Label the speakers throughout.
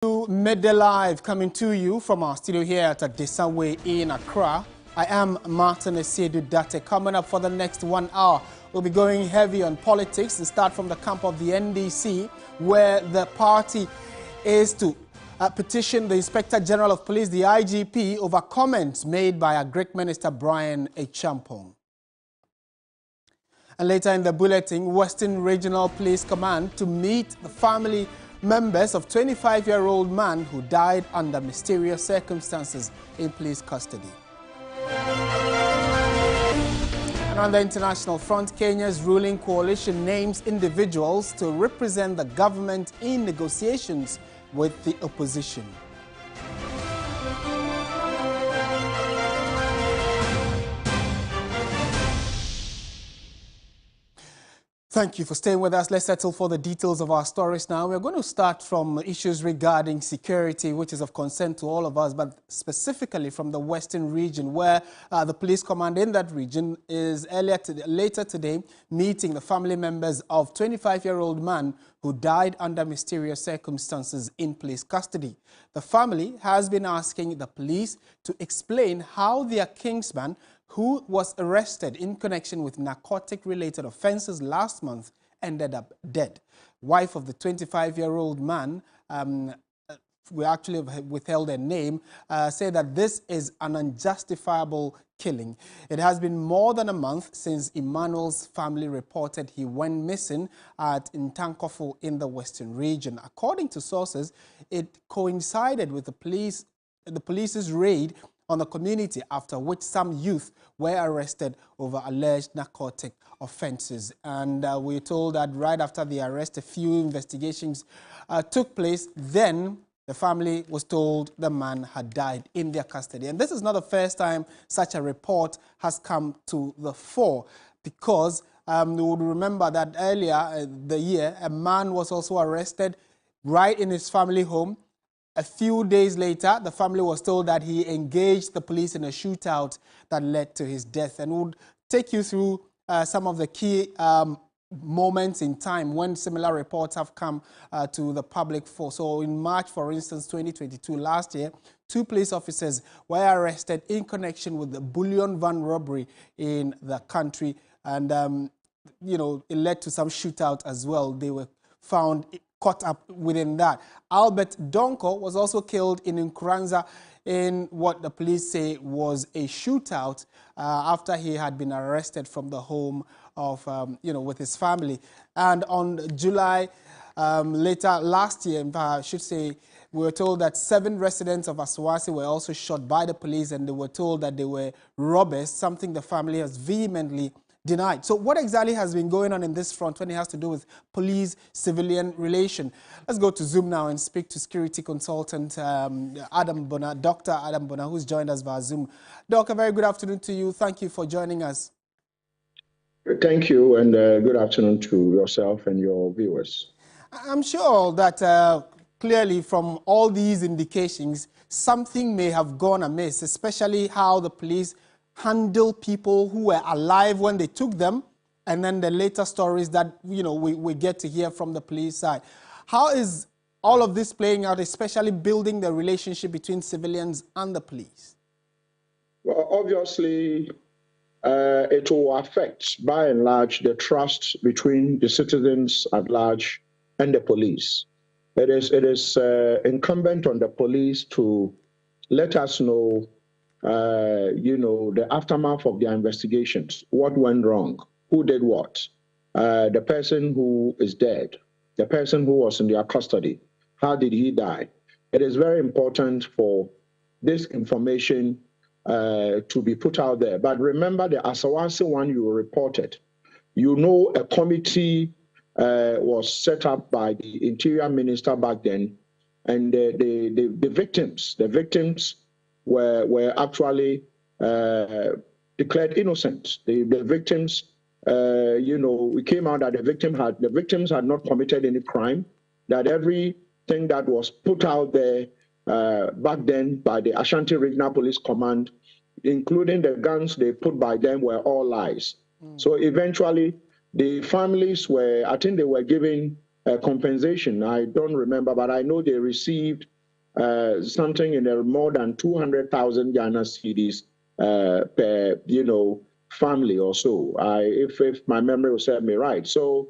Speaker 1: Midday Live coming to you from our studio here at Adisa Way in Accra. I am Martin Esiedu Date. Coming up for the next 1 hour, we'll be going heavy on politics and start from the camp of the NDC, where the party is to petition the Inspector General of Police, the IGP, over comments made by Agric Minister Brian Acheampong. And later in the bulletin, Western Regional Police Command to meet the family members of 25-year-old man who died under mysterious circumstances in police custody. And on the international front, Kenya's ruling coalition names individuals to represent the government in negotiations with the opposition. Thank you for staying with us. Let's settle for the details of our stories now. We're going to start from issues regarding security, which is of concern to all of us, but specifically from the Western region, where the police command in that region is later today meeting the family members of 25-year-old man who died under mysterious circumstances in police custody. The family has been asking the police to explain how their kinsman, who was arrested in connection with narcotic-related offenses last month, ended up dead. Wife of the 25-year-old man, we actually withheld her name, said that this is an unjustifiable killing. It has been more than a month since Emmanuel's family reported he went missing at Ntankofo in the Western region. According to sources, it coincided with the police's raid on the community, after which some youth were arrested over alleged narcotic offenses. And we're told that right after the arrest, a few investigations took place. Then the family was told the man had died in their custody. And this is not the first time such a report has come to the fore, because we would remember that earlier the year, a man was also arrested right in his family home. A few days later, the family was told that he engaged the police in a shootout that led to his death. And we'll take you through some of the key moments in time when similar reports have come to the public. So in March, for instance, 2022, last year, 2 police officers were arrested in connection with the bullion van robbery in the country. And, it led to some shootout as well. They were found caught up within that. Albert Donko was also killed in Nkuranza in what the police say was a shootout after he had been arrested from the home of, with his family. And on July, later last year, I should say, we were told that 7 residents of Asawasi were also shot by the police, and they were told that they were robbers, something the family has vehemently denied. So what exactly has been going on in this front when it has to do with police-civilian relation? Let's go to Zoom now and speak to security consultant Adam Bona, Dr. Adam Bona, who's joined us via Zoom. Doc, a very good afternoon to you. Thank you for joining us.
Speaker 2: Thank you, and good afternoon to yourself and your viewers.
Speaker 1: I'm sure that clearly from all these indications, something may have gone amiss, especially how the police handle people who were alive when they took them, and then the later stories that we get to hear from the police side. How is all of this playing out, especially building the relationship between civilians and the police?
Speaker 2: Well, obviously, it will affect, by and large, the trust between the citizens at large and the police. It is incumbent on the police to let us know the aftermath of their investigations, what went wrong, who did what, the person who is dead, the person who was in their custody, how did he die? It is very important for this information to be put out there. But remember the Asawasi one you reported. A committee was set up by the Interior Minister back then, and the victims were actually declared innocent. The victims, we came out that the victims had not committed any crime, that everything that was put out there back then by the Ashanti Regional Police Command, including the guns they put by them, were all lies. So eventually, the families were, I think they were given compensation. I don't remember, but I know they received something in there more than 200,000 Ghana cedis per, family or so. If my memory will serve me right. So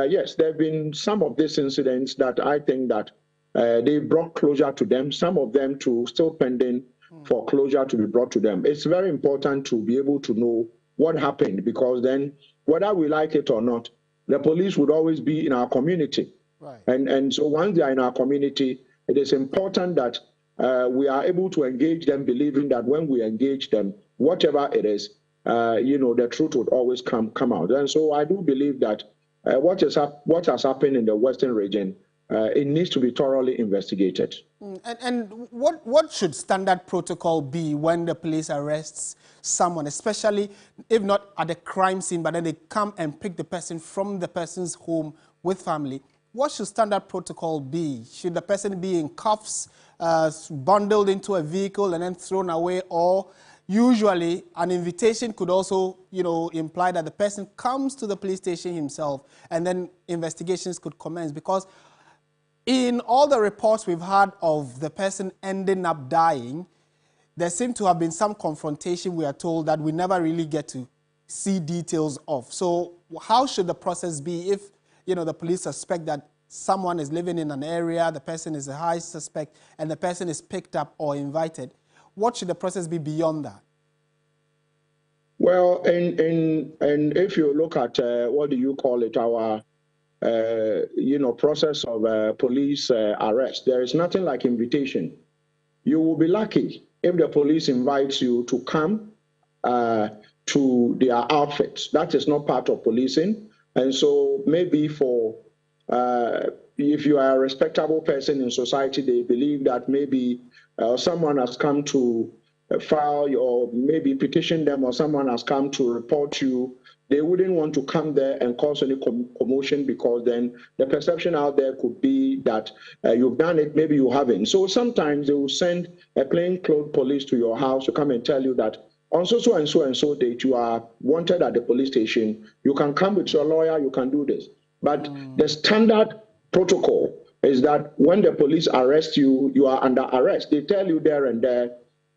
Speaker 2: yes, there have been some of these incidents that I think that they brought closure to them. Some of them still pending for closure to be brought to them. It's very important to be able to know what happened, because then, whether we like it or not, the police would always be in our community.
Speaker 1: Right.
Speaker 2: And so once they are in our community, it is important that we are able to engage them, believing that when we engage them, whatever it is, the truth would always come out. And so I do believe that what has happened in the Western region, it needs to be thoroughly investigated.
Speaker 1: And what should standard protocol be when the police arrests someone, especially if not at the crime scene, but then they come and pick the person from the person's home with family? What should standard protocol be? Should the person be in cuffs, bundled into a vehicle and then thrown away? Or usually an invitation could also, imply that the person comes to the police station himself and then investigations could commence? Because in all the reports we've had of the person ending up dying, there seemed to have been some confrontation, we are told, that we never really get to see details of. So how should the process be if, the police suspect that someone is living in an area, the person is a high suspect, and the person is picked up or invited? What should the process be beyond that?
Speaker 2: Well, and if you look at, what do you call it, our process of police arrest, there is nothing like invitation. You will be lucky if the police invites you to come to their outfits. That is not part of policing. And so maybe if you are a respectable person in society, they believe that maybe someone has come to file or maybe petition them, or someone has come to report you. They wouldn't want to come there and cause any commotion, because then the perception out there could be that you've done it, maybe you haven't. So sometimes they will send a plainclothes police to your house to come and tell you that on so and so date you are wanted at the police station. You can come with your lawyer, you can do this. But the standard protocol is that when the police arrest you, you are under arrest. They tell you there and there,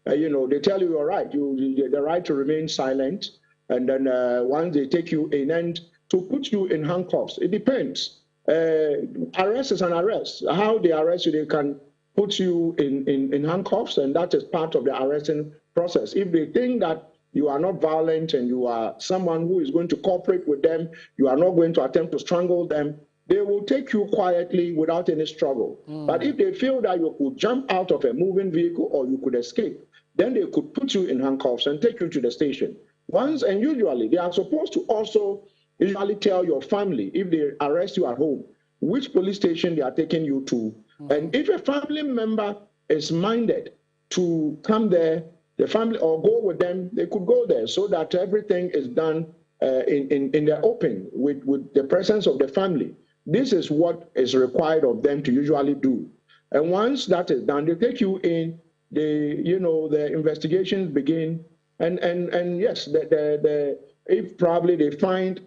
Speaker 2: they tell you you're right, the right to remain silent. And then once they take you in, and to put you in handcuffs, it depends. Arrest is an arrest. How they arrest you, they can put you in handcuffs, and that is part of the arresting process. If they think that you are not violent and you are someone who is going to cooperate with them, you are not going to attempt to strangle them, they will take you quietly without any struggle. But if they feel that you could jump out of a moving vehicle or you could escape, then they could put you in handcuffs and take you to the station. And usually they are supposed to also usually tell your family, if they arrest you at home, which police station they are taking you to. And if a family member is minded to come there, the family, or go with them, they could go there, so that everything is done in the open with the presence of the family. This is what is required of them to usually do. And once that is done, they take you in, the investigations begin. And yes, if probably they find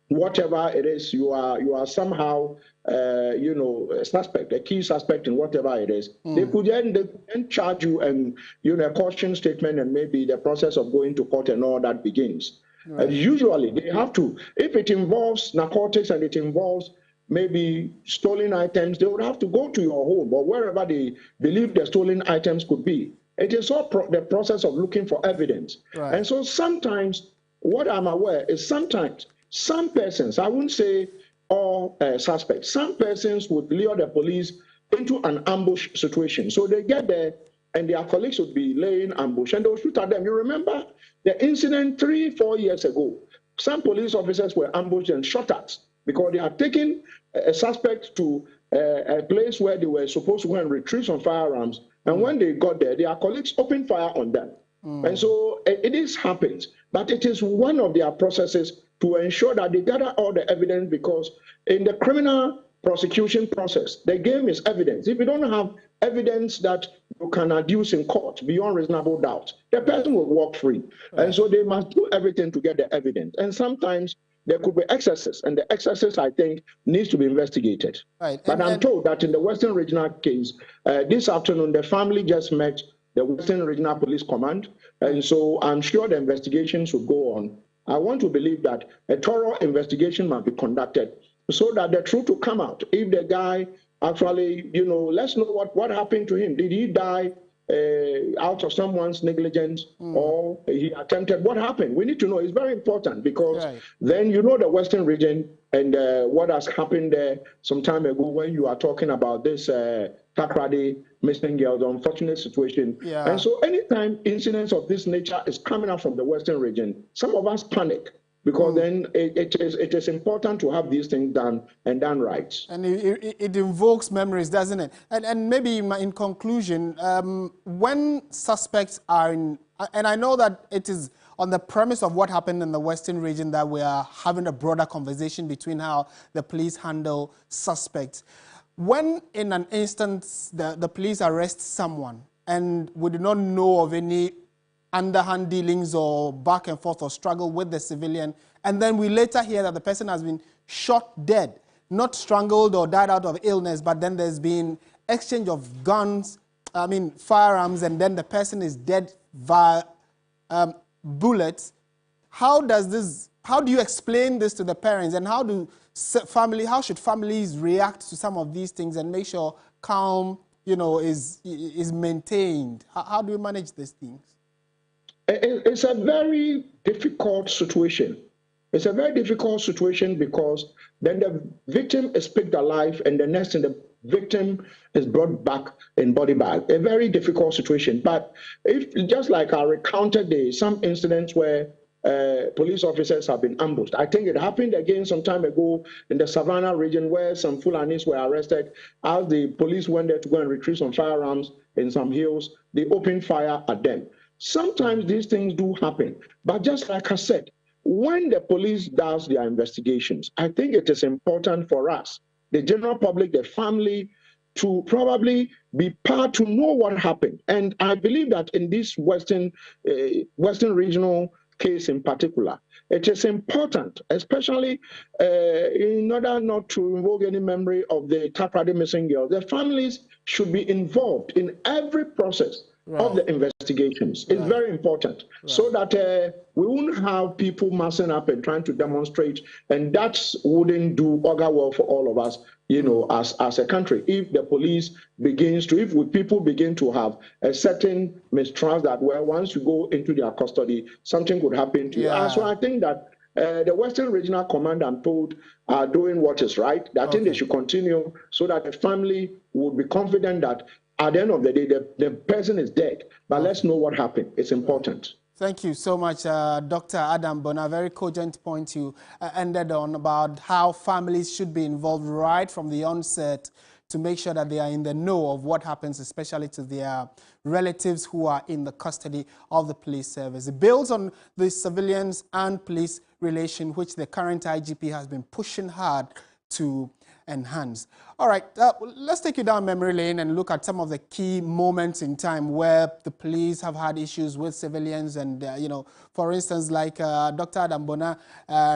Speaker 2: whatever it is, you are somehow a suspect, a key suspect in whatever it is, they could then charge you, and a caution statement, and maybe the process of going to court and all that begins. Right. Usually they have to, if it involves narcotics and it involves maybe stolen items, they would have to go to your home or wherever they believe the stolen items could be. It is all the process of looking for evidence. Right. And so sometimes, what I'm aware is sometimes some persons, I wouldn't say all suspects, some persons would lure the police into an ambush situation. So they get there and their colleagues would be laying ambush and they'll shoot at them. You remember the incident 3-4 years ago? Some police officers were ambushed and shot at because they had taken a suspect to a place where they were supposed to go and retrieve some firearms. And when they got there, their colleagues opened fire on them. And so it happens. But it is one of their processes to ensure that they gather all the evidence, because in the criminal prosecution process, the game is evidence. If you don't have evidence that you can adduce in court beyond reasonable doubt, the person will walk free. Right. And so they must do everything to get the evidence. And sometimes there could be excesses, and the excesses, I think, needs to be investigated.
Speaker 1: Right.
Speaker 2: But I'm told that in the Western Regional case, this afternoon, the family just met the Western Regional Police Command, and so I'm sure the investigations will go on. I want to believe that a thorough investigation must be conducted so that the truth will come out. If the guy actually, let's know what happened to him. Did he die out of someone's negligence or he attempted? What happened? We need to know. It's very important because then the Western region and what has happened there some time ago when you are talking about this Takoradi missing girl, the unfortunate situation.
Speaker 1: Yeah.
Speaker 2: And so anytime incidents of this nature is coming out from the Western region, some of us panic because then it is important to have these things done and done right.
Speaker 1: And it invokes memories, doesn't it? And maybe in conclusion, when suspects are in, and I know that it is on the premise of what happened in the Western region that we are having a broader conversation between how the police handle suspects. When in an instance the police arrest someone and we do not know of any underhand dealings or back and forth or struggle with the civilian, and then we later hear that the person has been shot dead, not strangled or died out of illness, but then there's been exchange of guns, firearms, and then the person is dead via bullets. How do you explain this to the parents, and how should families react to some of these things and make sure calm, is maintained? How do you manage these things?
Speaker 2: It's a very difficult situation. It's a very difficult situation because then the victim is picked alive and the next thing, the victim is brought back in body bag. A very difficult situation. But if just like I recounted some incidents where police officers have been ambushed. I think it happened again some time ago in the Savannah region where some Fulanis were arrested. As the police went there to go and retrieve some firearms in some hills, they opened fire at them. Sometimes these things do happen. But just like I said, when the police does their investigations, I think it is important for us, the general public, the family, to probably be part to know what happened. And I believe that in this Western regional case in particular, it is important, especially in order not to invoke any memory of the Takoradi missing girl, the families should be involved in every process of the investigations. It's very important so that we won't have people massing up and trying to demonstrate, and that wouldn't do well for all of us, as a country. If the police if people begin to have a certain mistrust that, well, once you go into their custody, something could happen to you. So I think that the Western Regional Command, I'm told, are doing what is right. I think they should continue so that the family would be confident that at the end of the day, the person is dead, but let's know what happened. It's important.
Speaker 1: Thank you so much, Dr. Adam Bonah. Very cogent point you ended on about how families should be involved right from the onset to make sure that they are in the know of what happens, especially to their relatives who are in the custody of the police service. It builds on the civilians and police relation, which the current IGP has been pushing hard to enhance. All right, let's take you down memory lane and look at some of the key moments in time where the police have had issues with civilians. And, for instance, like Dr. Adam Bonah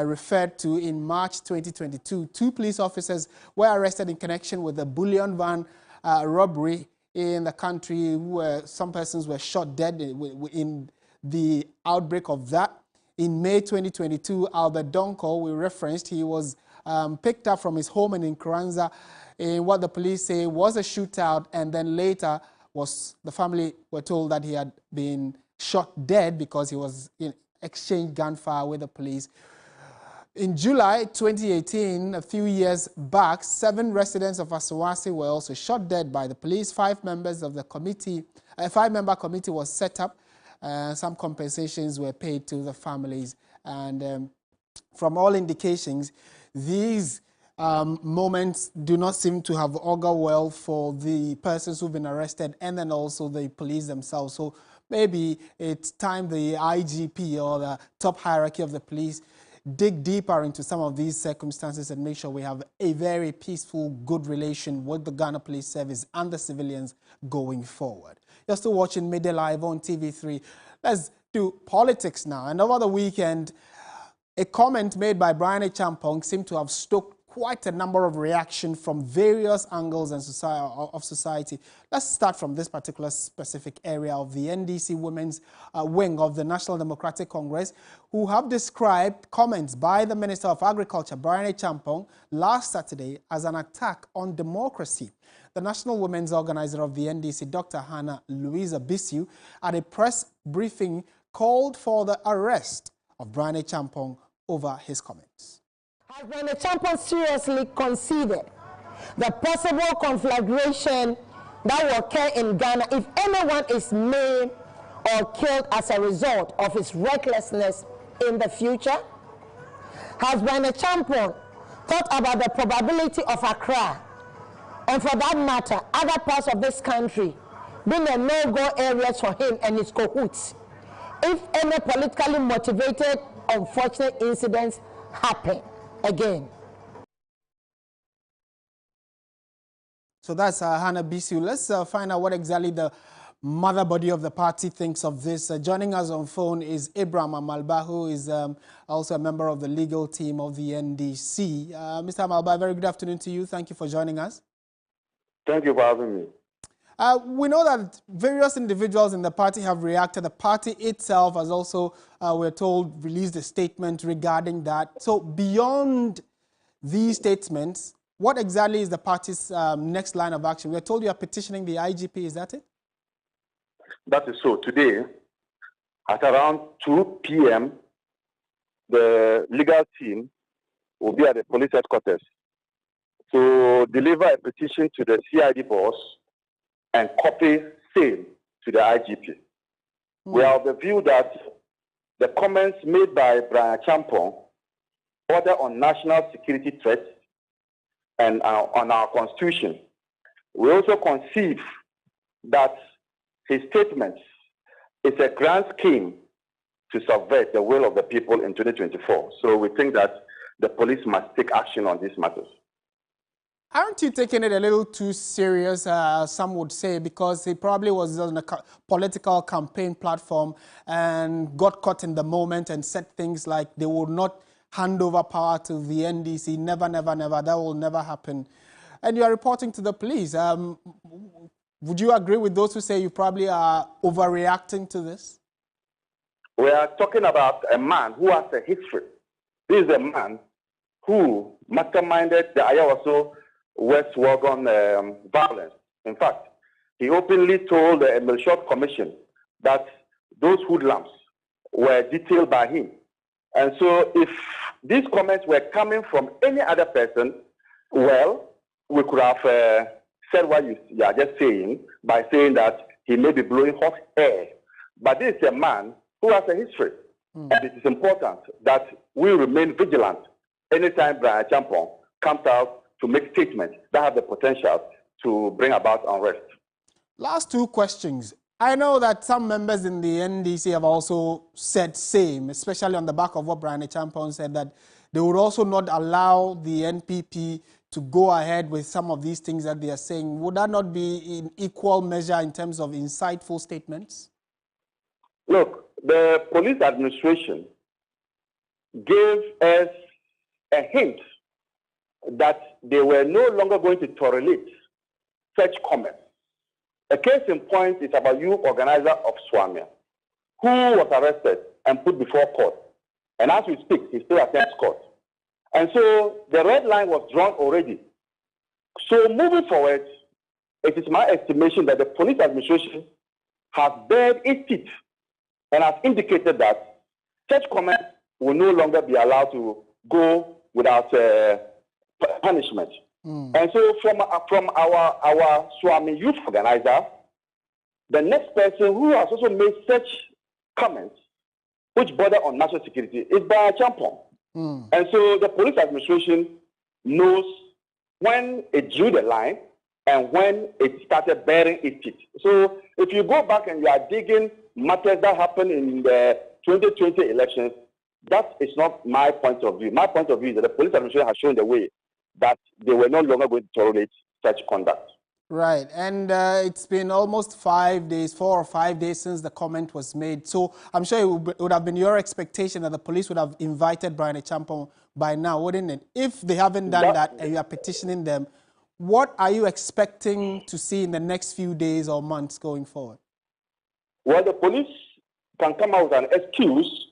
Speaker 1: referred to, in March 2022, 2 police officers were arrested in connection with the bullion van robbery in the country, where some persons were shot dead in the outbreak of that. In May 2022, Albert Donko, we referenced, he was picked up from his home in Nkoranza in what the police say was a shootout, and then later the family were told that he had been shot dead because he was in exchange gunfire with the police. In July 2018, a few years back, 7 residents of Asawase were also shot dead by the police. 5 members of the committee, a 5-member committee was set up. Some compensations were paid to the families, and from all indications, these moments do not seem to have augured well for the persons who've been arrested and then also the police themselves. So maybe it's time the IGP or the top hierarchy of the police dig deeper into some of these circumstances and make sure we have a very peaceful, good relation with the Ghana Police Service and the civilians going forward. You're still watching Midday Live on TV3. Let's do politics now. And over the weekend, A comment made by Brian Acheampong seemed to have stoked quite a number of reactions from various angles and of society. Let's start from this particular specific area of the NDC Women's Wing of the National Democratic Congress, who have described comments by the Minister of Agriculture, Brian Acheampong, last Saturday as an attack on democracy. The National Women's Organizer of the NDC, Dr. Hannah Louisa Bissiu, at a press briefing called for the arrest of Brian Acheampong over his comments.
Speaker 3: Has Brian Acheampong seriously considered the possible conflagration that will occur in Ghana if anyone is maimed or killed as a result of his recklessness in the future? Has Brian Acheampong thought about the probability of Accra, and for that matter, other parts of this country, being a no-go areas for him and his cahoots, if any politically motivated unfortunate incidents happen again?
Speaker 1: So that's Hannah Bissiu. Let's find out what exactly the mother body of the party thinks of this. Joining us on phone is Abraham Amalba, who is also a member of the legal team of the NDC. Mr. Amalba, very good afternoon to you. Thank you for joining us.
Speaker 4: Thank you for having me.
Speaker 1: We know that various individuals in the party have reacted. The party itself has also, we're told, released a statement regarding that. So beyond these statements, what exactly is the party's next line of action? We're told you are petitioning the IGP, is that it?
Speaker 4: That is so. Today, at around 2 p.m., the legal team will be at the police headquarters to deliver a petition to the CID boss and copy same to the IGP. We are of the view that the comments made by Brian Acheampong border on national security threats and on our constitution. We also conceive that his statements is a grand scheme to subvert the will of the people in 2024. So we think that the police must take action on these matters.
Speaker 1: Aren't you taking it a little too serious, some would say, because he probably was on a political campaign platform and got caught in the moment and said things like they would not hand over power to the NDC, never, never, never, that will never happen. And you are reporting to the police. Would you agree with those who say you probably are overreacting to this?
Speaker 4: We are talking about a man who has a history. This is a man who masterminded the Ayawaso West Wagon violence. In fact, he openly told the Emil Short Commission that those hoodlums were detailed by him. And so if these comments were coming from any other person, well, we could have said what you are just saying by saying that he may be blowing hot air. But this is a man who has a history. And it is important that we remain vigilant anytime Brian Acheampong comes out to make statements that have the potential to bring about unrest.
Speaker 1: Last two questions. I know that some members in the NDC have also said same, especially on the back of what Brian Acheampong said, that they would also not allow the NPP to go ahead with some of these things that they are saying. Would that not be in equal measure in terms of insightful statements?
Speaker 4: Look, the police administration gave us a hint that they were no longer going to tolerate such comments. A case in point is about youth organizer of Swamia, who was arrested and put before court. And as we speak, he still attends court. And so the red line was drawn already. So moving forward, it is my estimation that the police administration has bared its teeth and has indicated that such comments will no longer be allowed to go without punishment. And so from our Swami youth organizer, the next person who has also made such comments which border on national security is Brian Acheampong. And so the police administration knows when it drew the line and when it started bearing its teeth. So if you go back and you are digging matters that happened in the 2020 elections, that is not my point of view. My point of view is that the police administration has shown the way that they were no longer going to tolerate such conduct.
Speaker 1: Right, and it's been almost 5 days, 4 or 5 days since the comment was made. So I'm sure it would have been your expectation that the police would have invited Brian Acheampong by now, wouldn't it? If they haven't done that and you are petitioning them, what are you expecting to see in the next few days or months going forward?
Speaker 4: Well, the police can come out with an excuse,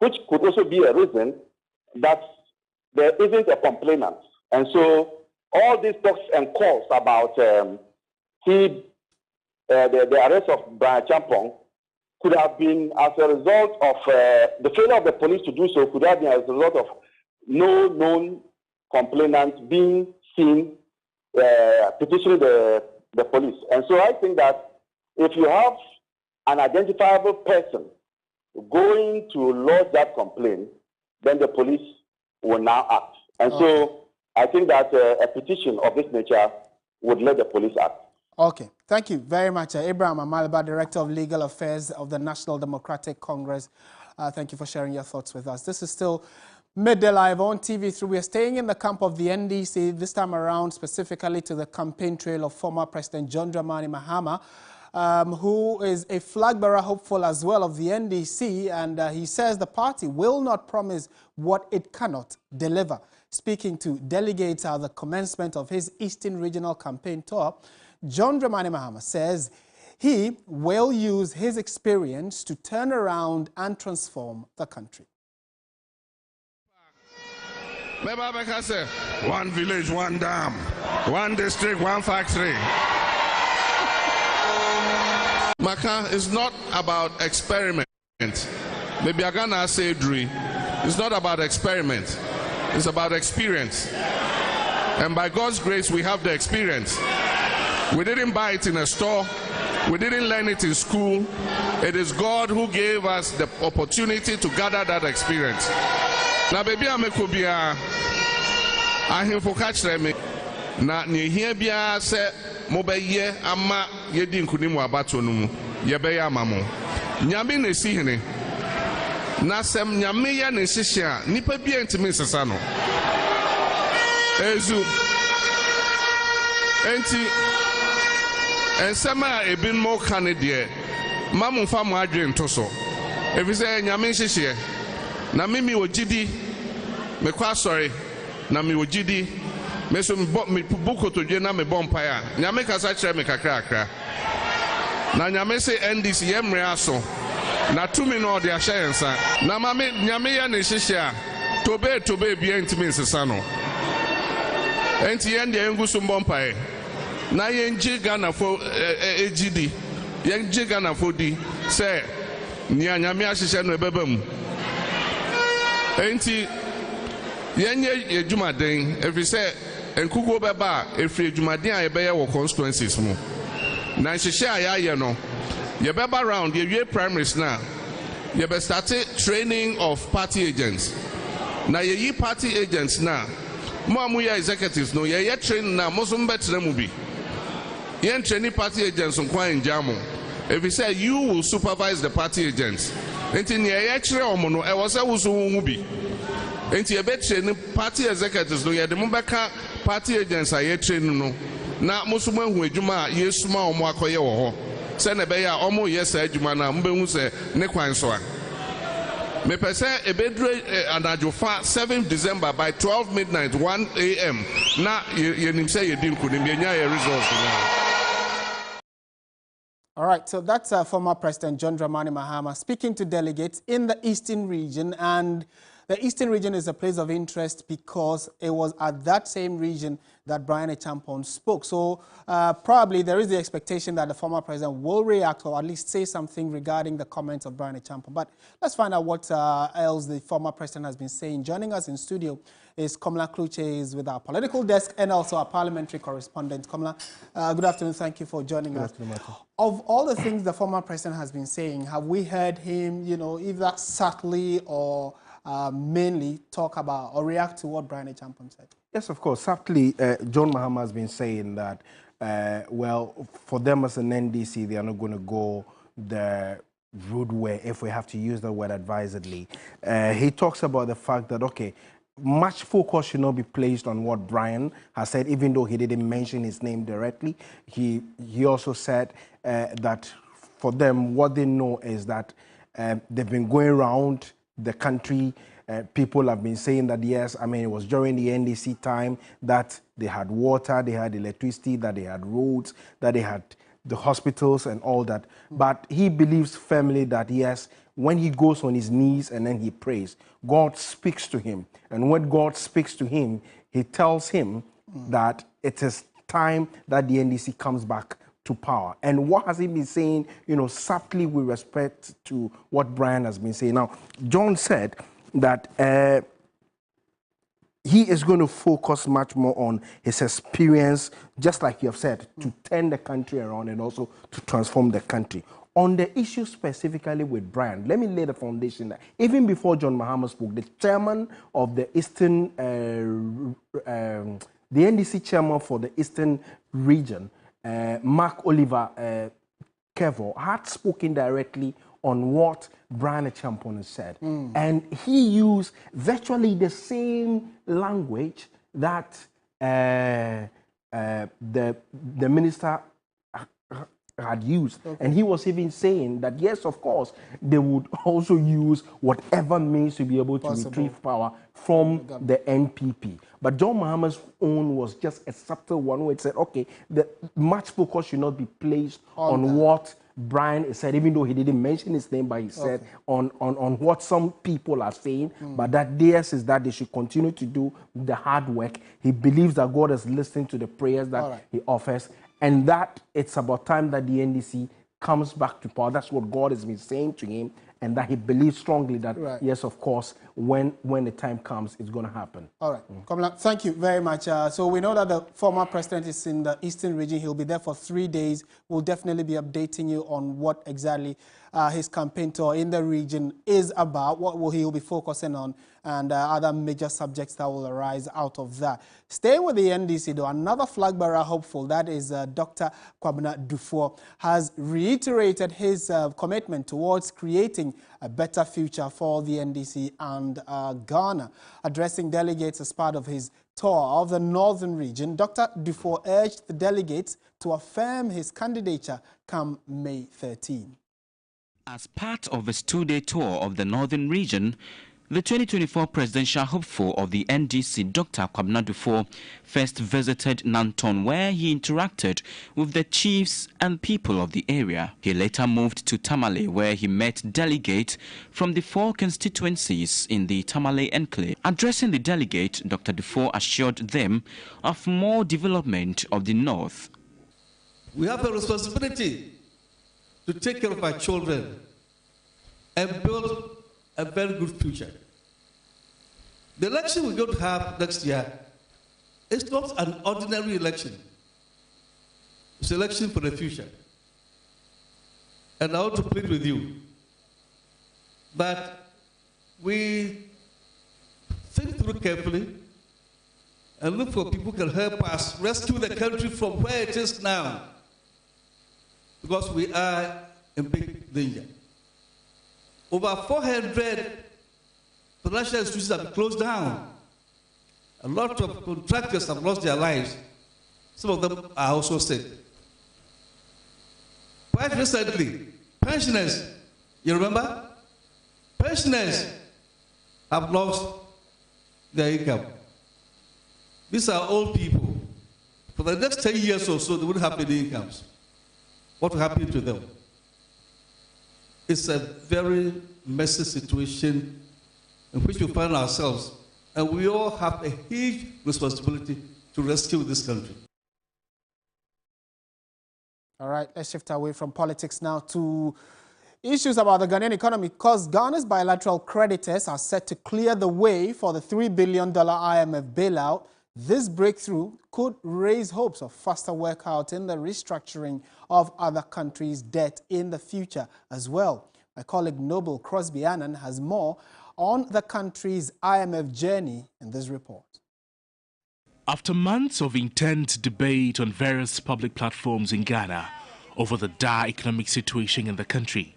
Speaker 4: which could also be a reason that there isn't a complainant. And so all these talks and calls about the arrest of Brian Acheampong could have been as a result of the failure of the police to do so, could have been as a result of no known complainant being seen petitioning the police. And so I think that if you have an identifiable person going to lodge that complaint, then the police will now act. And so I think that a petition of this nature would let the police act.
Speaker 1: Okay. Thank you very much. Abraham Amaliba, Director of Legal Affairs of the National Democratic Congress. Thank you for sharing your thoughts with us. This is still Midday Live on TV3. We are staying in the camp of the NDC, this time around specifically to the campaign trail of former President John Dramani Mahama, who is a flag bearer hopeful as well of the NDC, and he says the party will not promise what it cannot deliver. Speaking to delegates at the commencement of his Eastern Regional Campaign Tour, John Dramani Mahama says he will use his experience to turn around and transform the country.
Speaker 5: One village, one dam, one district, one factory. Maka is not about experiment. Maybe I'm gonna say Dri. It's not about experiment. It's about experience. And by God's grace, we have the experience. We didn't buy it in a store. We didn't learn it in school. It is God who gave us the opportunity to gather that experience. Now, baby, I'm a kubia. I have for catch them. Now, near bia say, Mobile ama yedin kunimu abatonumu. Yebeya mamo. Nyame ne sihene. Na sem nyame ya ne hihia nipa bia ntimi sesa no. Ezu. Enti ensema ebin mo kanedie. Mamu fa mo adwe ntoso. Efise nyame hihie. Na mimi ogidi me kwa sorry na mi ogidi me so me buko to dwe na me bompaya nyame kasa kire me kakra na nyame se NDC yemre aso na tumi no de ahye nsa na mame nyame ya ne hihia tobe bia ntimi nsesa no enti yende enguso bompaye na yenji Ghana fo ejidi yenji Ghana fo di se nyame ahye no ebebam enti yenye ejumaden every say enkugo beba efri ejumaden a yebeye wo constituencies mu na nhihye ayaye no yebeba round ye primaries na yebe start training of party agents na ye party agents na mo amuya executives no ye train na mo so mbetre mu bi ye train party agents nkwan njamo if you say you will supervise the party agents enti ne ye kire omo no e wo se wo so wu bi enti ebe train party executives no ye de mo beka party agents a ye train no na mo so mahu adwuma yesuma omo akoye wo ho se na be ya omo ye sa adwuma na mbehu se ne kwan so a me pese ebedre anajofa 7th December by 12 midnight 1 a.m. na ye nim se ye din kunim ye nya ye results now.
Speaker 1: All right, so that's former President John Dramani Mahama speaking to delegates in the Eastern region, and the Eastern region is a place of interest because it was at that same region that Brian Acheampong spoke. So probably there is the expectation that the former president will react or at least say something regarding the comments of Brian Acheampong. But let's find out what else the former president has been saying. Joining us in studio is Komla Kluche, is with our political desk and also our parliamentary correspondent. Komla, good afternoon. Thank you for joining us. Of all the things the former president has been saying, have we heard him, either subtly or mainly talk about or react to what Brian Acheampong said?
Speaker 6: Yes, of course. Subtly, John Mahama has been saying that, well, for them as an NDC, they are not going to go the route where, if we have to use the word advisedly. He talks about the fact that, okay, much focus should not be placed on what Brian has said, even though he didn't mention his name directly. He also said that for them, what they know is that they've been going around the country. People have been saying that, yes, I mean, it was during the NDC time that they had water, they had electricity, that they had roads, that they had the hospitals and all that. But he believes firmly that, yes, when he goes on his knees and then he prays, God speaks to him. And when God speaks to him, he tells him that it is time that the NDC comes back to power. And what has he been saying, you know, subtly with respect to what Brian has been saying? Now, John said that he is going to focus much more on his experience, just like you have said, to turn the country around and also to transform the country. On the issue specifically with Brian, let me lay the foundation that even before John Mahama spoke, the chairman of the Eastern, the NDC chairman for the Eastern region, Mark Oliver Kevo, had spoken directly on what Brian Acheampong has said. And he used virtually the same language that the minister had used. And he was even saying that, yes, of course, they would also use whatever means to be able to retrieve power from the NPP. But John Mahama's own was just a subtle one where it said, okay, the much focus should not be placed on what Brian said, even though he didn't mention his name, but he said on what some people are saying, but that theirs is that they should continue to do the hard work. He believes that God is listening to the prayers that he offers, and that it's about time that the NDC comes back to power. That's what God has been saying to him, and that he believes strongly that, yes, of course, when the time comes, it's going to happen. All right.
Speaker 1: Komla, thank you very much. So we know that the former president is in the Eastern region. He'll be there for 3 days. We'll definitely be updating you on what exactly his campaign tour in the region is about, what will he be focusing on, and other major subjects that will arise out of that. Staying with the NDC, though, another flag bearer hopeful, that is Dr. Kwabena Duffuor, has reiterated his commitment towards creating a better future for the NDC and Ghana. Addressing delegates as part of his tour of the northern region, Dr. Duffuor urged the delegates to affirm his candidature come May 13.
Speaker 7: As part of his two-day tour of the northern region, the 2024 presidential hopeful of the NDC, Dr. Kwabena Duffuor, first visited Nanton, where he interacted with the chiefs and people of the area. He later moved to Tamale, where he met delegates from the 4 constituencies in the Tamale enclave. Addressing the delegate, Dr. Duffuor assured them of more development of the north.
Speaker 8: We have a responsibility to take care of our children and build a very good future. The election we're going to have next year is not an ordinary election. It's an election for the future. And I want to plead with you that we think through carefully and look for people who can help us rescue the country from where it is now, because we are in big danger. Over 400 financial institutions have been closed down. A lot of contractors have lost their lives. Some of them are also sick. Quite recently, pensioners, you remember? Pensioners have lost their income. These are old people. For the next 10 years or so, they wouldn't have any incomes. What will happen to them? It's a very messy situation in which we find ourselves, and we all have a huge responsibility to rescue this country.
Speaker 1: All right, let's shift away from politics now to issues about the Ghanaian economy, because Ghana's bilateral creditors are set to clear the way for the $3 billion IMF bailout. This breakthrough could raise hopes of faster workout in the restructuring of other countries' debt in the future as well. My colleague Noble Crosby Annan has more on the country's IMF journey in this report.
Speaker 9: After months of intense debate on various public platforms in Ghana over the dire economic situation in the country,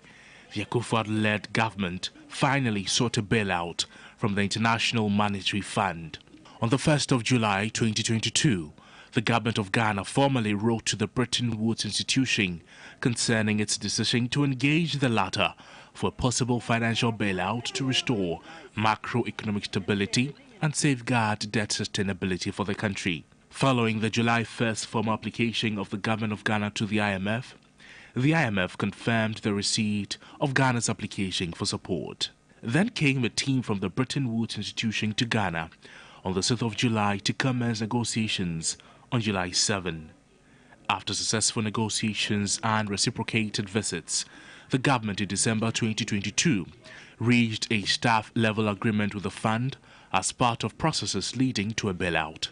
Speaker 9: the Akufo-Addo-led government finally sought a bailout from the International Monetary Fund. On the 1st of July 2022, the government of Ghana formally wrote to the Bretton Woods Institution concerning its decision to engage the latter for a possible financial bailout to restore macroeconomic stability and safeguard debt sustainability for the country. Following the July 1st formal application of the government of Ghana to the IMF confirmed the receipt of Ghana's application for support. Then came a team from the Bretton Woods Institution to Ghana on the 6th of July to commence negotiations on July 7. After successful negotiations and reciprocated visits, the government in December 2022 reached a staff-level agreement with the fund as part of processes leading to a bailout.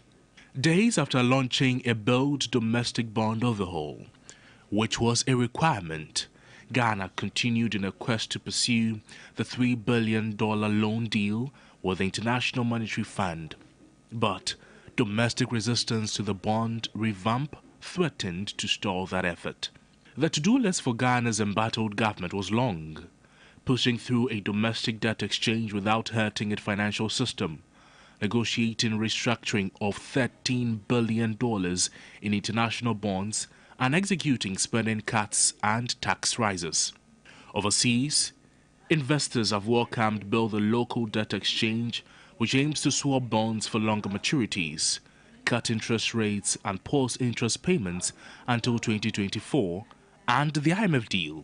Speaker 9: Days after launching a bold domestic bond overhaul, which was a requirement, Ghana continued in a quest to pursue the $3 billion loan deal with the International Monetary Fund. But domestic resistance to the bond revamp threatened to stall that effort. The to-do list for Ghana's embattled government was long, pushing through a domestic debt exchange without hurting its financial system, negotiating restructuring of $13 billion in international bonds, and executing spending cuts and tax rises. Overseas, investors have welcomed Build the Local Debt Exchange, which aims to swap bonds for longer maturities, cut interest rates and pause interest payments until 2024, and the IMF deal,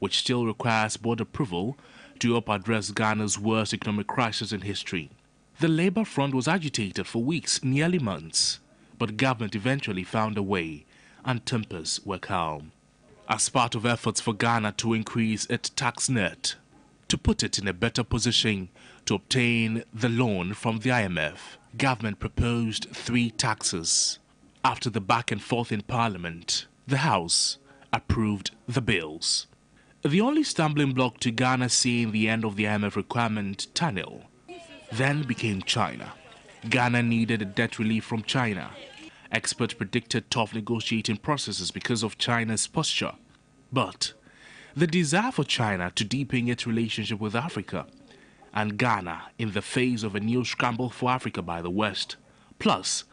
Speaker 9: which still requires board approval to help address Ghana's worst economic crisis in history. The Labour Front was agitated for weeks, nearly months, but government eventually found a way and tempers were calm. As part of efforts for Ghana to increase its tax net, to put it in a better position to obtain the loan from the IMF, government proposed 3 taxes. After the back and forth in Parliament, the House approved the bills. The only stumbling block to Ghana seeing the end of the IMF requirement tunnel then became China. Ghana needed a debt relief from China. Experts predicted tough negotiating processes because of China's posture. But the desire for China to deepen its relationship with Africa and Ghana in the face of a new scramble for Africa by the West, plus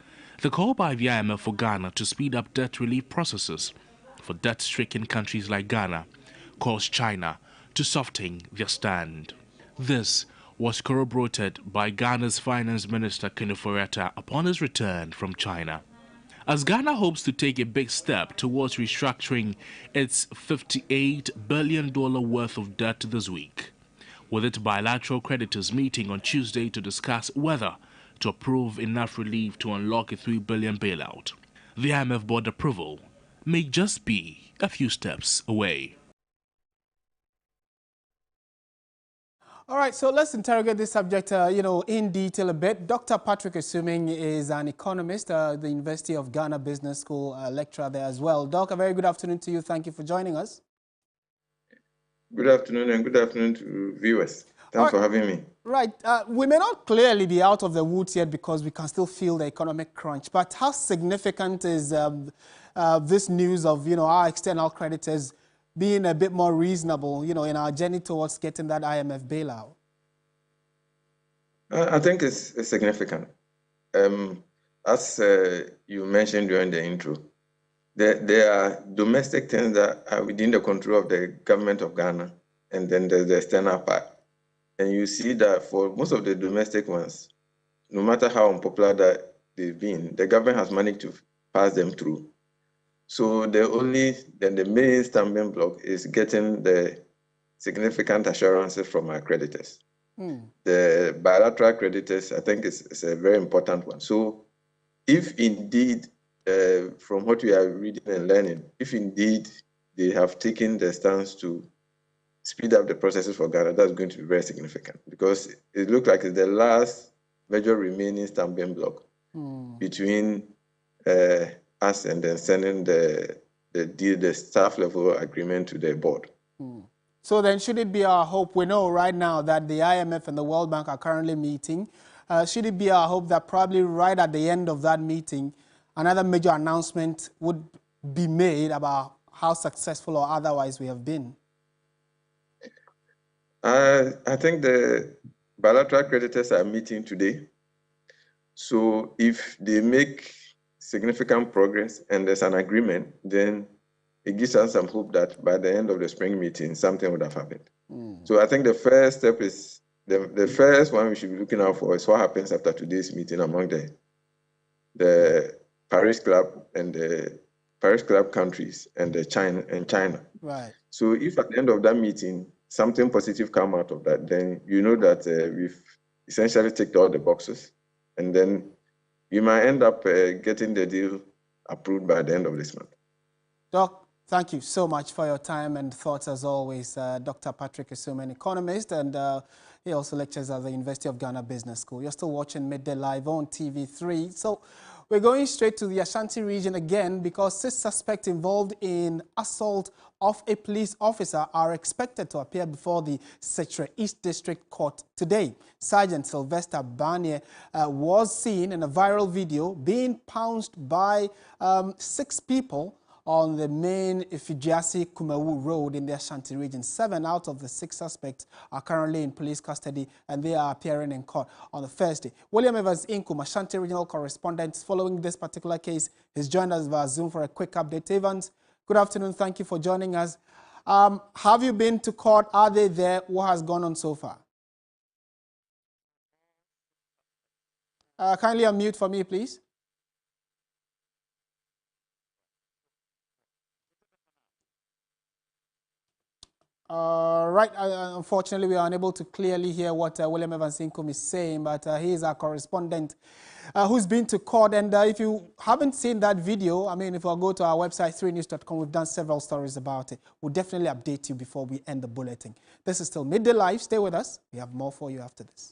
Speaker 9: the call by the IMF for Ghana to speed up debt relief processes for debt-stricken countries like Ghana, caused China to soften their stand. This was corroborated by Ghana's Finance Minister Kenny Ofori-Atta upon his return from China. As Ghana hopes to take a big step towards restructuring its $58 billion worth of debt this week, with its bilateral creditors meeting on Tuesday to discuss whether to approve enough relief to unlock a $3 billion bailout. The IMF board approval may just be a few steps away.
Speaker 1: All right, so let's interrogate this subject, in detail a bit. Dr. Patrick Asuming is an economist at the University of Ghana Business School, lecturer there as well. Doc, a very good afternoon to you. Thank you for joining us.
Speaker 10: Good afternoon, and good afternoon to viewers. Thanks for having me.
Speaker 1: Right. We may not clearly be out of the woods yet because we can still feel the economic crunch, but how significant is this news of, our external creditors being a bit more reasonable, in our journey towards getting that IMF bailout?
Speaker 10: I think it's significant. As you mentioned during the intro, there are domestic things that are within the control of the government of Ghana, and then there's the external part. And you see that for most of the domestic ones, no matter how unpopular that they've been, the government has managed to pass them through. So the main stumbling block is getting the significant assurances from our creditors. The bilateral creditors, I think, is a very important one. So if indeed, from what we are reading and learning, if indeed they have taken the stance to speed up the processes for Ghana, that's going to be very significant, because it looks like it's the last major remaining stumbling block between us and then sending the staff level agreement to the board.
Speaker 1: So then should it be our hope, we know right now that the IMF and the World Bank are currently meeting, should it be our hope that probably right at the end of that meeting, another major announcement would be made about how successful or otherwise we have been?
Speaker 10: I think the bilateral creditors are meeting today. So if they make significant progress and there's an agreement, then it gives us some hope that by the end of the spring meeting, something would have happened. So I think the first step is, the first one we should be looking out for is what happens after today's meeting among the Paris Club and the Paris Club countries and China.
Speaker 1: Right.
Speaker 10: So if at the end of that meeting, something positive come out of that, then you know that we've essentially ticked all the boxes. And then you might end up getting the deal approved by the end of this month.
Speaker 1: Doc, thank you so much for your time and thoughts as always. Dr. Patrick Asum, an economist, and he also lectures at the University of Ghana Business School. You're still watching Midday Live on TV3. So we're going straight to the Ashanti region again because 6 suspects involved in assault of a police officer are expected to appear before the Setre East District Court today. Sergeant Sylvester Barnier was seen in a viral video being pounced by 6 people on the main Ifijiasi-Kumawu Road in the Ashanti region. 7 out of the 6 suspects are currently in police custody and they are appearing in court on the Thursday. William Evans Inkum, Ashanti regional correspondent, following this particular case, has joined us via Zoom for a quick update. Evans, good afternoon. Thank you for joining us. Have you been to court? Are they there? What has gone on so far? Kindly unmute for me, please. Right, unfortunately, we are unable to clearly hear what William Evans Inkum is saying, but he is our correspondent who's been to court. And if you haven't seen that video, I mean, if you go to our website, 3news.com, we've done several stories about it. We'll definitely update you before we end the bulletin. This is still Midday Live. Stay with us. We have more for you after this.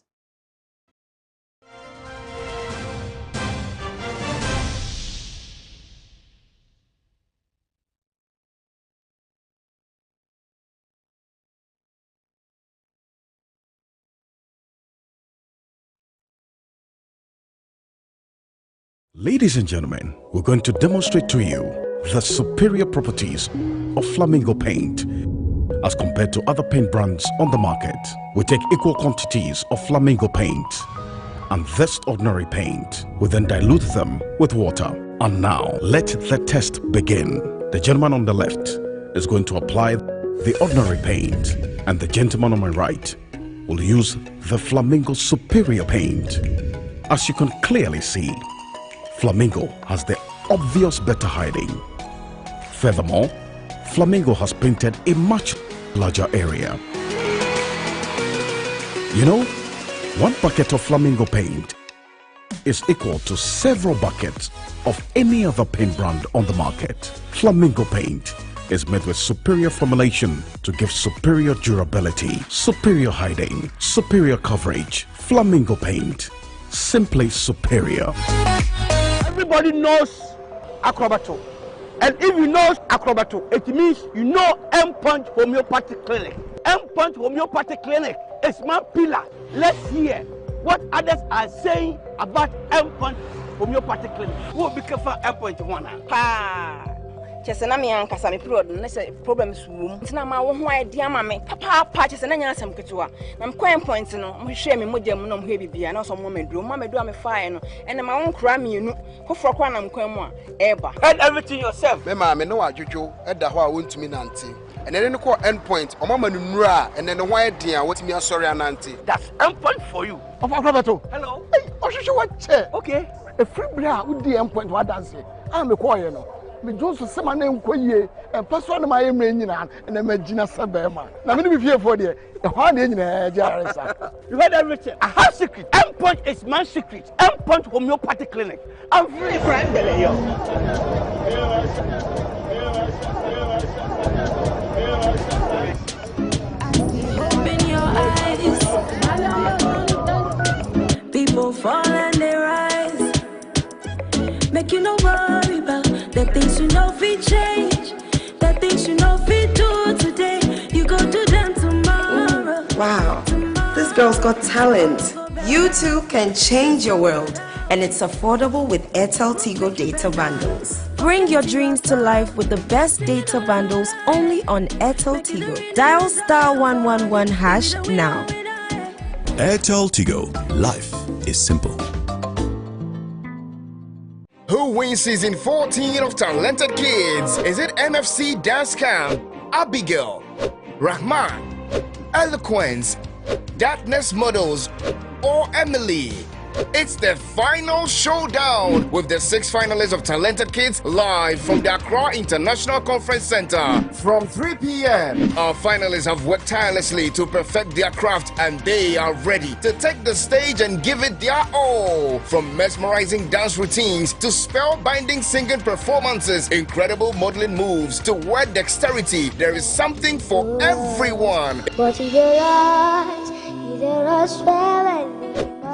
Speaker 11: Ladies and gentlemen, we're going to demonstrate to you the superior properties of Flamingo paint as compared to other paint brands on the market. We take equal quantities of Flamingo paint and this ordinary paint. We then dilute them with water. And now, let the test begin. The gentleman on the left is going to apply the ordinary paint and the gentleman on my right will use the Flamingo superior paint. As you can clearly see, Flamingo has the obvious better hiding. Furthermore, Flamingo has painted a much larger area. You know, 1 bucket of Flamingo paint is equal to several buckets of any other paint brand on the market. Flamingo paint is made with superior formulation to give superior durability, superior hiding, superior coverage. Flamingo paint, simply superior.
Speaker 12: Everybody knows Acrobato. And if you know Acrobato, it means you know M-Punch Homeopathy Clinic. M-Punch Homeopathy Clinic is my pillar. Let's hear what others are saying about M-Punch Homeopathy Clinic. Who will be careful M-Punch one?
Speaker 13: Chesena mi ankasa me period no say problems wom ntina ma wo ho idea ma me papa chesena nya asem ketewa na me kwan point no mo hwe me mogya mu no mo he bibia na so mo meduro me fire no ene ma won kra me enu foforo kwa na me kwan mu a eba head everything yourself
Speaker 14: me ma me no adwodwo eda ho a wontumi nante ene ne ko end point o mama nuru a ene ne ho idea wotumi asori anante.
Speaker 12: That's end point for you.
Speaker 14: Of Acrobato.
Speaker 12: Hello.
Speaker 14: Hey, ohwehwe what che.
Speaker 12: Okay.
Speaker 14: A free bra wo di end point what dance. Am me call you no. Me Joseph Semane nkoyie e person na my emre nyina na magina sebema na me no be fie for there e ho na nyina jaresa.
Speaker 12: You heard everything. I have secret. M-Punch is my secret. M-Punch Homeopathy Clinic. I'm free crime belly yo.
Speaker 15: Open your eyes. People fall and they rise. Make you no worry about the things you know we change, the things you know we do today, you go do them tomorrow.
Speaker 16: Wow, this girl's got talent. You too can change your world, and it's affordable with Airtel Tigo data bundles.
Speaker 15: Bring your dreams to life with the best data bundles only on Airtel Tigo. Dial *111# now.
Speaker 17: Airtel Tigo. Life is simple.
Speaker 18: Who wins season 14 of Talented Kids? Is it MFC Dance Camp, Abigail, Rahman, Eloquence, Darkness Models, or Emily? It's the final showdown with the 6 finalists of Talented Kids live from the Accra International Conference Center from 3 p.m. Our finalists have worked tirelessly to perfect their craft and they are ready to take the stage and give it their all. From mesmerizing dance routines to spellbinding singing performances, incredible modeling moves to word dexterity, there is something for everyone.
Speaker 19: But you realize,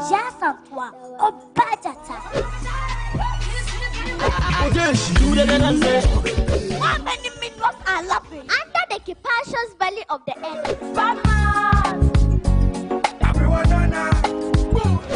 Speaker 19: just a toi, oh, Bajata. How many minutes are laughing under the capacious belly of the earth?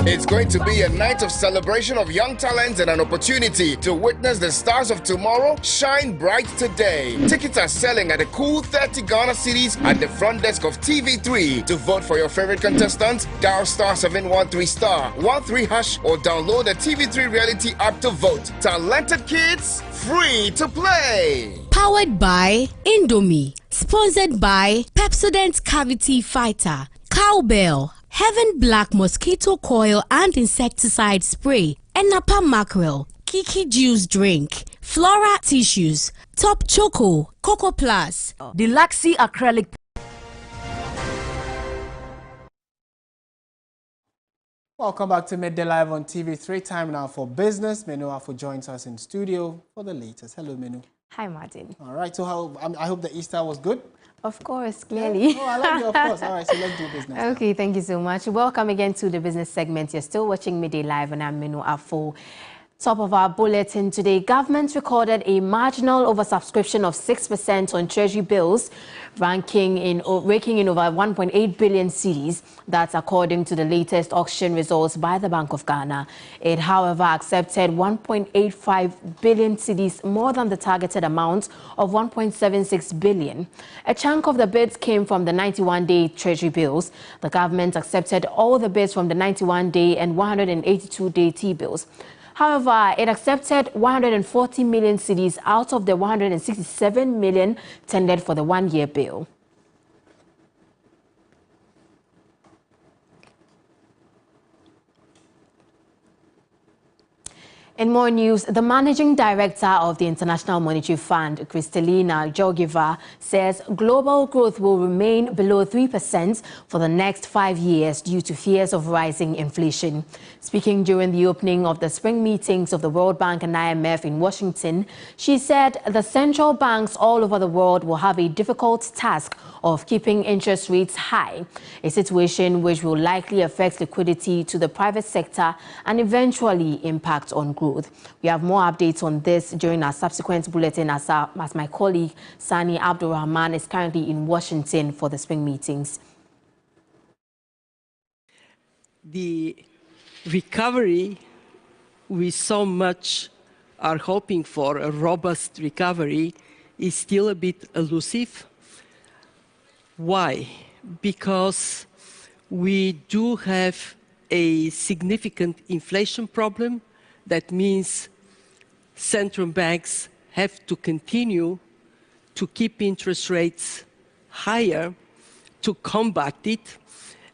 Speaker 18: It's going to be a night of celebration of young talents and an opportunity to witness the stars of tomorrow shine bright today. Tickets are selling at a cool 30 Ghana cedis at the front desk of TV3. To vote for your favorite contestants, dial *713*13# or download the TV3 reality app to vote. Talented Kids, free to play.
Speaker 20: Powered by Indomie. Sponsored by Pepsodent Cavity Fighter, Cowbell, Heaven Black Mosquito Coil and Insecticide Spray, Enapa Mackerel, Kiki Juice Drink, Flora Tissues, Top Choco, Coco Plus,
Speaker 21: Deluxy Acrylic.
Speaker 1: Welcome back to Midday Live on TV3. Time now for business. Menu Afo joins us in studio for the latest. Hello, Menu.
Speaker 22: Hi, Martin.
Speaker 1: All right. So I hope the Easter was good.
Speaker 22: Of course, clearly.
Speaker 1: Yeah. Oh, I like you, of course. All right, so let's do business.
Speaker 22: Okay, thank you so much. Welcome again to the business segment. You're still watching Midday Live, and I'm Minu Afo. Top of our bulletin today, government recorded a marginal oversubscription of 6% on treasury bills, raking in over 1.8 billion cedis. That's according to the latest auction results by the Bank of Ghana. It, however, accepted 1.85 billion cedis, more than the targeted amount of 1.76 billion. A chunk of the bids came from the 91-day treasury bills. The government accepted all the bids from the 91-day and 182-day T-bills. However, it accepted 140 million cedis out of the 167 million tendered for the one-year bill. In more news, the managing director of the International Monetary Fund, Kristalina Georgieva, says global growth will remain below 3% for the next 5 years due to fears of rising inflation. Speaking during the opening of the spring meetings of the World Bank and IMF in Washington, she said the central banks all over the world will have a difficult task of keeping interest rates high, a situation which will likely affect liquidity to the private sector and eventually impact on growth. We have more updates on this during our subsequent bulletin as my colleague Sani Abdulrahman is currently in Washington for the spring meetings.
Speaker 23: The recovery we so much are hoping for, a robust recovery, is still a bit elusive. Why? Because we do have a significant inflation problem. That means central banks have to continue to keep interest rates higher to combat it,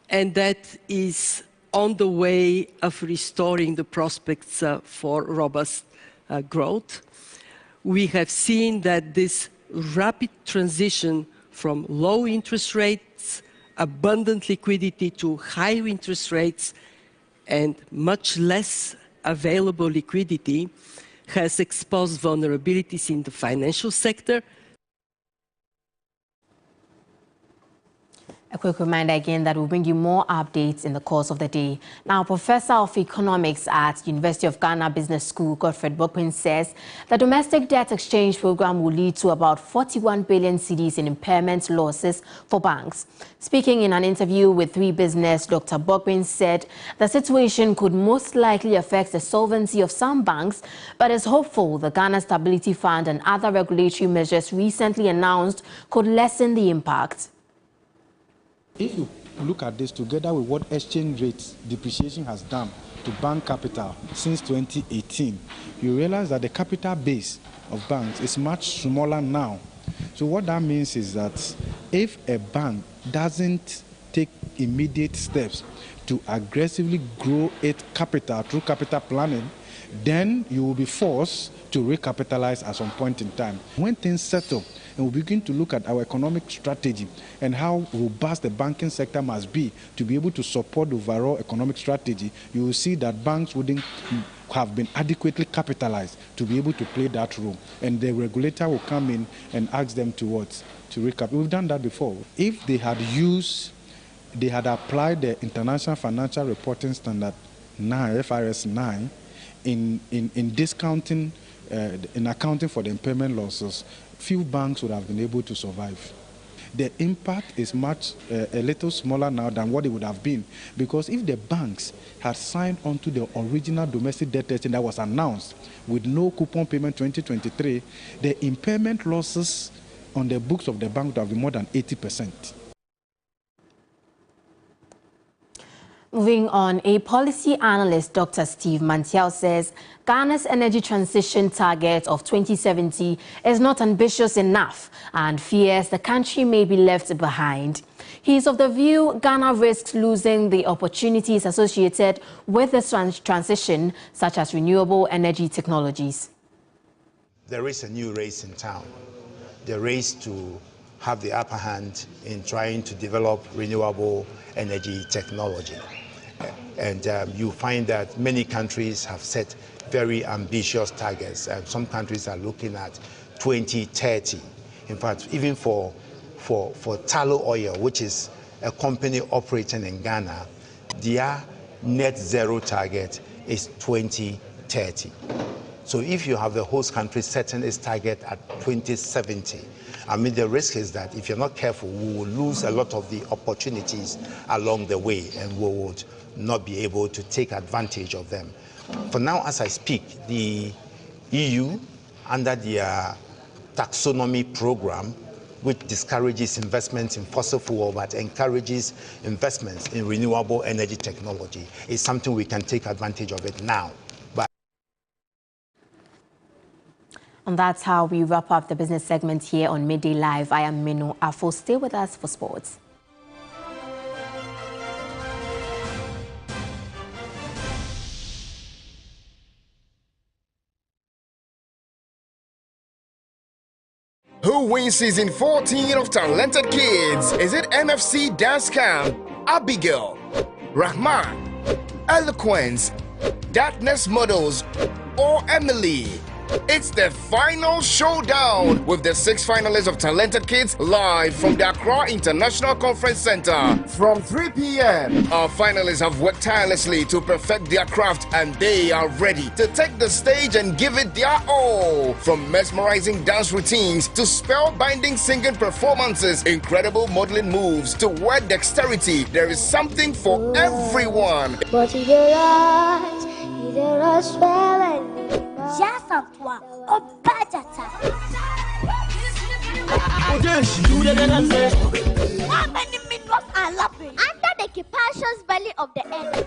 Speaker 23: and that is on the way of restoring the prospects for robust growth. We have seen that this rapid transition from low interest rates, abundant liquidity, to high interest rates and much less available liquidity has exposed vulnerabilities in the financial sector.
Speaker 22: A quick reminder again that we'll bring you more updates in the course of the day. Now, Professor of Economics at University of Ghana Business School, Godfred Bokpin, says the domestic debt exchange program will lead to about 41 billion cedis in impairment losses for banks. Speaking in an interview with 3 Business, Dr. Bokpin said the situation could most likely affect the solvency of some banks, but is hopeful the Ghana Stability Fund and other regulatory measures recently announced could lessen the impact.
Speaker 24: If you
Speaker 2: look at this together with what exchange rate depreciation has done to bank capital since 2018, you realize that the capital base of banks is much smaller now. So what that means is that if a bank doesn't take immediate steps to aggressively grow its capital through capital planning, then you will be forced to recapitalize at some point in time. When things settle and we begin to look at our economic strategy and how robust the banking sector must be to be able to support the overall economic strategy, you will see that banks wouldn't have been adequately capitalized to be able to play that role. And the regulator will come in and ask them to what? To recap. We've done that before. If they had applied the International Financial Reporting Standard 9, FRS 9, in discounting, in accounting for the impairment losses, few banks would have been able to survive. The impact is much, a little smaller now than what it would have been, because if the banks had signed on to the original domestic debt testing that was announced with no coupon payment 2023, the impairment losses on the books of the bank would have been more than 80%.
Speaker 22: Moving on, a policy analyst, Dr. Steve Mantiao, says Ghana's energy transition target of 2070 is not ambitious enough and fears the country may be left behind. He is of the view Ghana risks losing the opportunities associated with the transition, such as renewable energy technologies.
Speaker 3: There is a new race in town, the race to have the upper hand in trying to develop renewable energy technology. And you find that many countries have set very ambitious targets. Some countries are looking at 2030. In fact, even for Tullow Oil, which is a company operating in Ghana, their net zero target is 2030. So if you have the host country setting its target at 2070, I mean, the risk is that if you're not careful, we will lose a lot of the opportunities along the way and we would not be able to take advantage of them. For now, as I speak, the EU, under their taxonomy program, which discourages investments in fossil fuel but encourages investments in renewable energy technology, is something we can take advantage of it now.
Speaker 22: And that's how we wrap up the business segment here on Midday Live. I am Minu Afo. Stay with us for sports.
Speaker 18: Who wins season 14 of Talented Kids? Is it MFC Dance Camp, Abigail, Rahman, Eloquence, Darkness Models, or Emily? It's the final showdown with the 6 finalists of Talented Kids live from the Accra International Conference Center from 3 p.m. Our finalists have worked tirelessly to perfect their craft and they are ready to take the stage and give it their all. From mesmerizing dance routines to spellbinding singing performances, incredible modeling moves to word dexterity, there is something for everyone.
Speaker 19: But you realize, you realize just of one, or better. How many minerals are lapping under the capacious belly of the earth?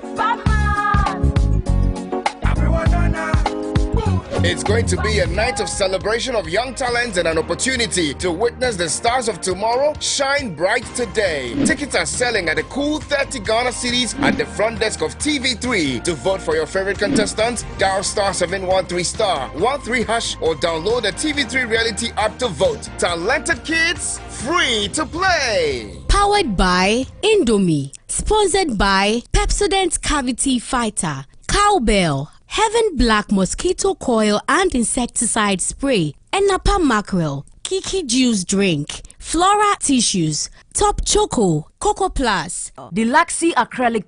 Speaker 18: It's going to be a night of celebration of young talents and an opportunity to witness the stars of tomorrow shine bright today. Tickets are selling at a cool 30 Ghana cedis at the front desk of TV3. To vote for your favorite contestants, dial *713*13# or download the TV3 reality app to vote. Talented Kids, free to play.
Speaker 20: Powered by Indomie. Sponsored by Pepsodent Cavity Fighter, Cowbell, Heaven Black Mosquito Coil and Insecticide Spray, Enapa Mackerel, Kiki Juice Drink, Flora Tissues, Top Choco, Coco Plus,
Speaker 21: Deluxy Acrylic.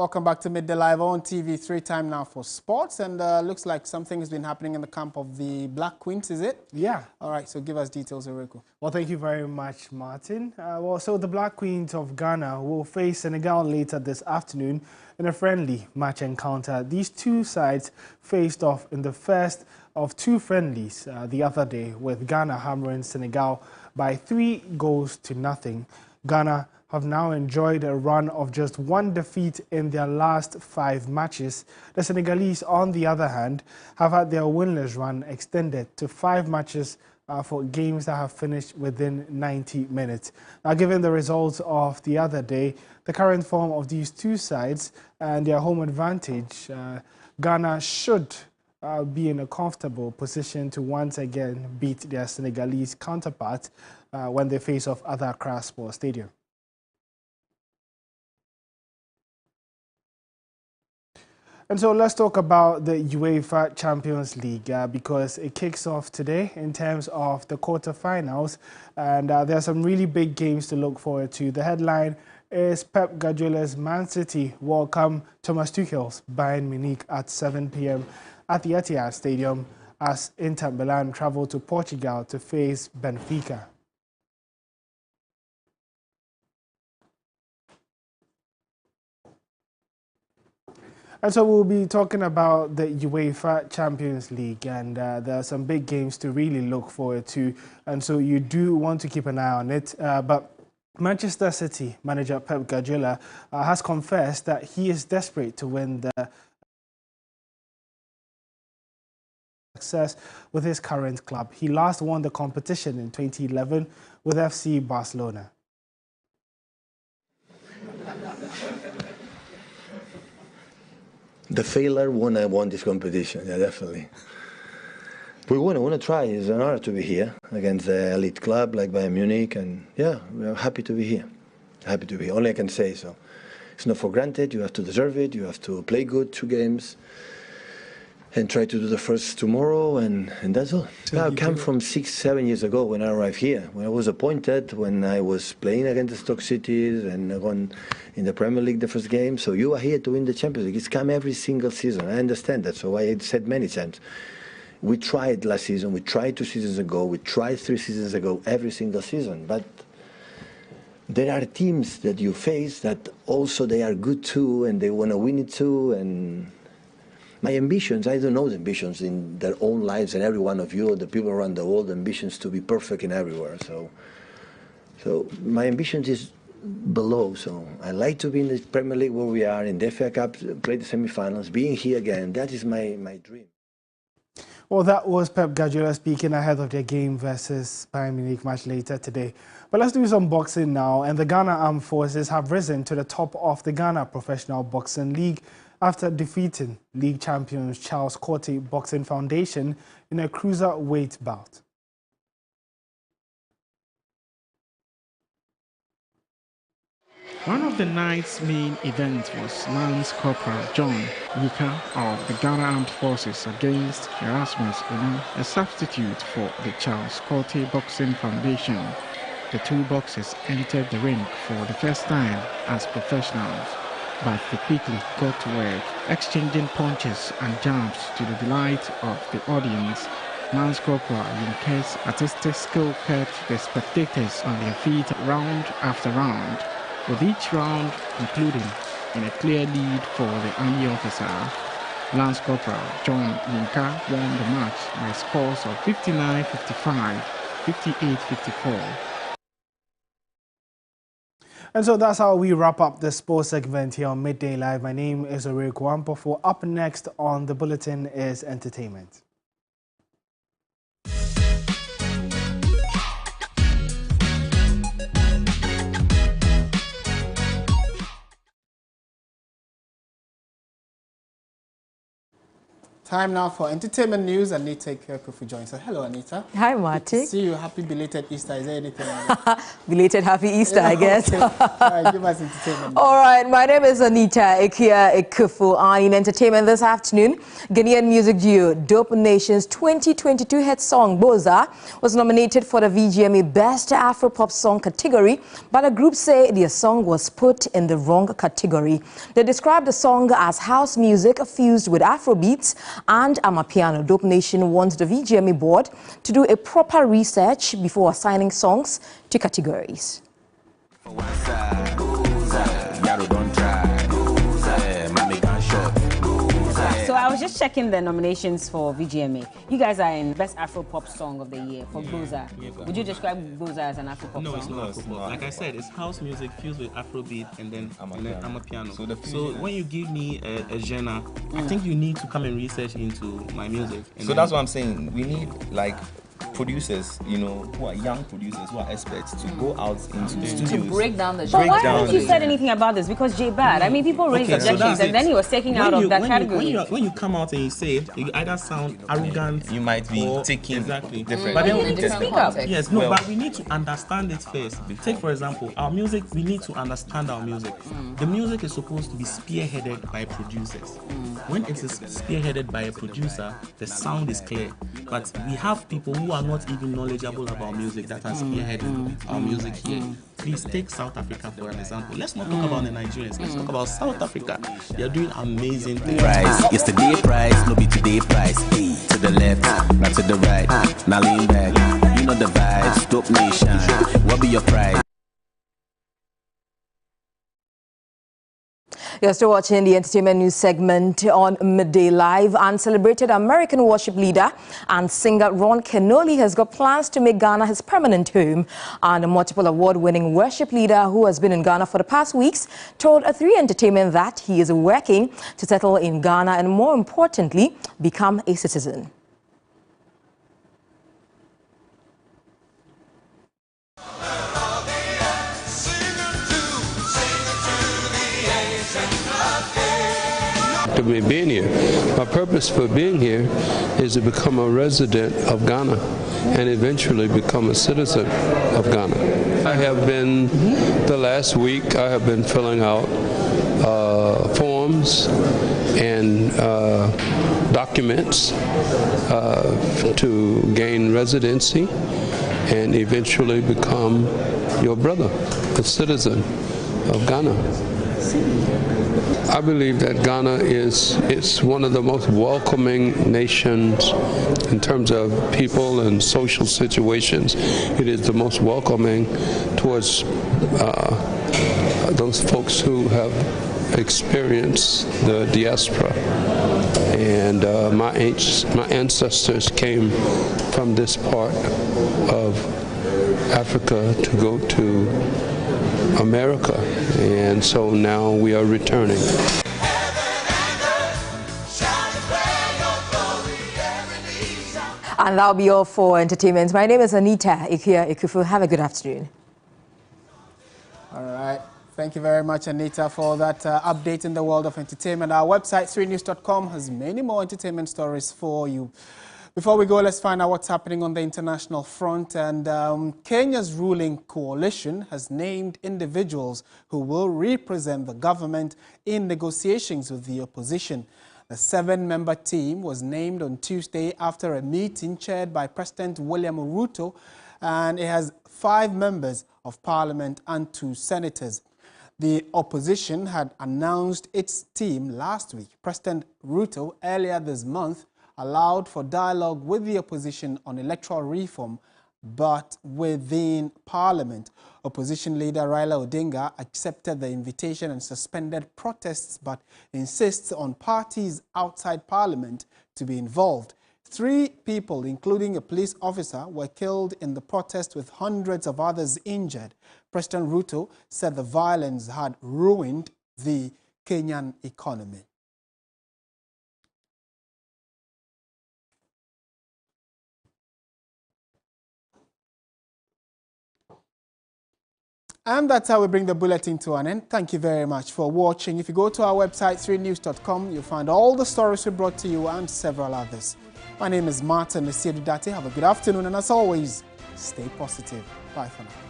Speaker 1: Welcome back to Midday Live on TV3 time now for sports, and looks like something has been happening in the camp of the Black Queens, is it?
Speaker 6: Yeah.
Speaker 1: All right, so give us details, Eureko.
Speaker 6: Well, thank you very much, Martin. So the Black Queens of Ghana will face Senegal later this afternoon in a friendly match encounter. These two sides faced off in the first of two friendlies the other day, with Ghana hammering Senegal by 3-0. Ghana have now enjoyed a run of just one defeat in their last 5 matches. The Senegalese, on the other hand, have had their winless run extended to 5 matches for games that have finished within 90 minutes. Now, given the results of the other day, the current form of these two sides and their home advantage, Ghana should be in a comfortable position to once again beat their Senegalese counterparts when they face off at the Accra Sports Stadium. And so let's talk about the UEFA Champions League because it kicks off today in terms of the quarterfinals, and there are some really big games to look forward to. The headline is Pep Guardiola's Man City welcome Thomas Tuchel's Bayern Munich at 7 p.m. at the Etihad Stadium as Inter Milan travel to Portugal to face Benfica. And so we'll be talking about the UEFA Champions League, and there are some big games to really look forward to, and so you do want to keep an eye on it. But Manchester City manager Pep Guardiola has confessed that he is desperate to win the success with his current club. He last won the competition in 2011 with FC Barcelona.
Speaker 4: The failure when I won this competition, yeah, definitely. We want to try. It's an honor to be here against the elite club like Bayern Munich, and yeah, we're happy to be here. Happy to be here. Only I can say so. It's not for granted. You have to deserve it. You have to play good 2 games and try to do the first tomorrow, and that's all. I come from 6-7 years ago when I arrived here, when I was appointed, when I was playing against the Stoke Cities and I won in the Premier League the first game. So you are here to win the Champions League. It's come every single season. I understand that. So I said many times, we tried last season, we tried 2 seasons ago, we tried 3 seasons ago, every single season. But there are teams that you face that also they are good too, and they want to win it too. And my ambitions, I don't know the ambitions in their own lives, and every one of you, the people around the world, ambitions to be perfect in everywhere. So my ambition is below. So I like to be in the Premier League where we are, in the FA Cup, play the semi-finals, being here again. That is my dream.
Speaker 6: Well, that was Pep Guardiola speaking ahead of their game versus Bayern Munich much later today. But let's do some boxing now. And the Ghana Armed Forces have risen to the top of the Ghana Professional Boxing League after defeating league champions Charles Cote Boxing Foundation in a cruiserweight bout.
Speaker 5: One of the night's main events was Lance Corporal John Yika of the Ghana Armed Forces against Erasmus Unu, a substitute for the Charles Cote Boxing Foundation. The two boxers entered the ring for the first time as professionals, but they quickly got to work, exchanging punches and jabs to the delight of the audience. Lance Corporal Yika's artistic skill kept the spectators on their feet round after round, with each round concluding in a clear lead for the army officer. Lance Corporal John Yinka won the match by scores of 59-55, 58-54.
Speaker 6: And so that's how we wrap up the sports segment here on Midday Live. My name is Eureko Ampofo. Up next on the bulletin is entertainment.
Speaker 1: Time now for entertainment news. Anita Kufu joins us. Hello, Anita.
Speaker 7: Hi, Marty.
Speaker 1: See you. Happy belated Easter. Is there anything?
Speaker 7: Belated happy Easter, I guess.
Speaker 1: Okay. All right, give us entertainment.
Speaker 7: All right, my name is Anita Ikia Ekufu. In entertainment this afternoon, Ghanaian music duo Dope Nation's 2022 hit song Boza was nominated for the VGMA Best Afropop Song category, but the group say their song was put in the wrong category. They described the song as house music fused with Afrobeats and Amapiano. Dope Nation wants the VGMA board to do a proper research before assigning songs to categories.
Speaker 8: So I was just checking the nominations for VGMA. You guys are in Best Afro-Pop Song of the Year for Boza. Would you describe Boza as an Afro-Pop song?
Speaker 21: No, it's not Afro-Pop. Like I said, it's house music fused with Afrobeat and then Amapiano. So when you give me a genre, I think you need to come and research into my music.
Speaker 24: So that's what I'm saying. We need like producers, you know, who are young producers, who are experts, to go out into the studios.
Speaker 8: To break down the genre. But why haven't you said anything about this? Because J Bad, I mean, people raised objections and then he was taken out of that category.
Speaker 21: When you come out and you say it, you either sound arrogant.
Speaker 24: You might be taking
Speaker 21: different.
Speaker 8: But then just speak up.
Speaker 21: Yes, no, but we need to understand it first. Take, for example, our music, we need to understand our music. The music is supposed to be spearheaded by producers. When it is spearheaded by a producer, the sound is clear. But we have people who are not even knowledgeable about music that are spearheading our music here. Please take South Africa for an example. Let's not talk about the Nigerians. Let's talk about South Africa. They are doing amazing things.
Speaker 25: Price, yesterday price, no be today price. Hey, to the left, not to the right. Now lean back, you know the vibes. Dope Nation, what be your price?
Speaker 7: You're still watching the entertainment news segment on Midday Live, and celebrated American worship leader and singer Ron Kenoly has got plans to make Ghana his permanent home. And a multiple award-winning worship leader who has been in Ghana for the past weeks told A3 Entertainment that he is working to settle in Ghana and, more importantly, become a citizen.
Speaker 26: To me being here. My purpose for being here is to become a resident of Ghana and eventually become a citizen of Ghana. I have been, the last week, I have been filling out forms and documents to gain residency and eventually become your brother, a citizen of Ghana. I believe that Ghana is one of the most welcoming nations in terms of people and social situations. It is the most welcoming towards those folks who have experienced the diaspora. And my ancestors came from this part of Africa to go to America, and so now we are returning.
Speaker 7: And that'll be all for entertainment. My name is Anita Ikia Ekufu. Have a good afternoon.
Speaker 1: All right. Thank you very much, Anita, for that update in the world of entertainment. Our website, 3news.com, has many more entertainment stories for you. Before we go, let's find out what's happening on the international front. And Kenya's ruling coalition has named individuals who will represent the government in negotiations with the opposition. The 7-member team was named on Tuesday after a meeting chaired by President William Ruto, and it has 5 members of parliament and 2 senators. The opposition had announced its team last week. President Ruto earlier this month allowed for dialogue with the opposition on electoral reform, but within Parliament. Opposition leader Raila Odinga accepted the invitation and suspended protests, but insists on parties outside Parliament to be involved. 3 people, including a police officer, were killed in the protest with hundreds of others injured. President Ruto said the violence had ruined the Kenyan economy. And that's how we bring the bulletin to an end. Thank you very much for watching. If you go to our website, 3news.com, you'll find all the stories we brought to you and several others. My name is Martin Lesiedu Date. Have a good afternoon, and as always, stay positive. Bye for now.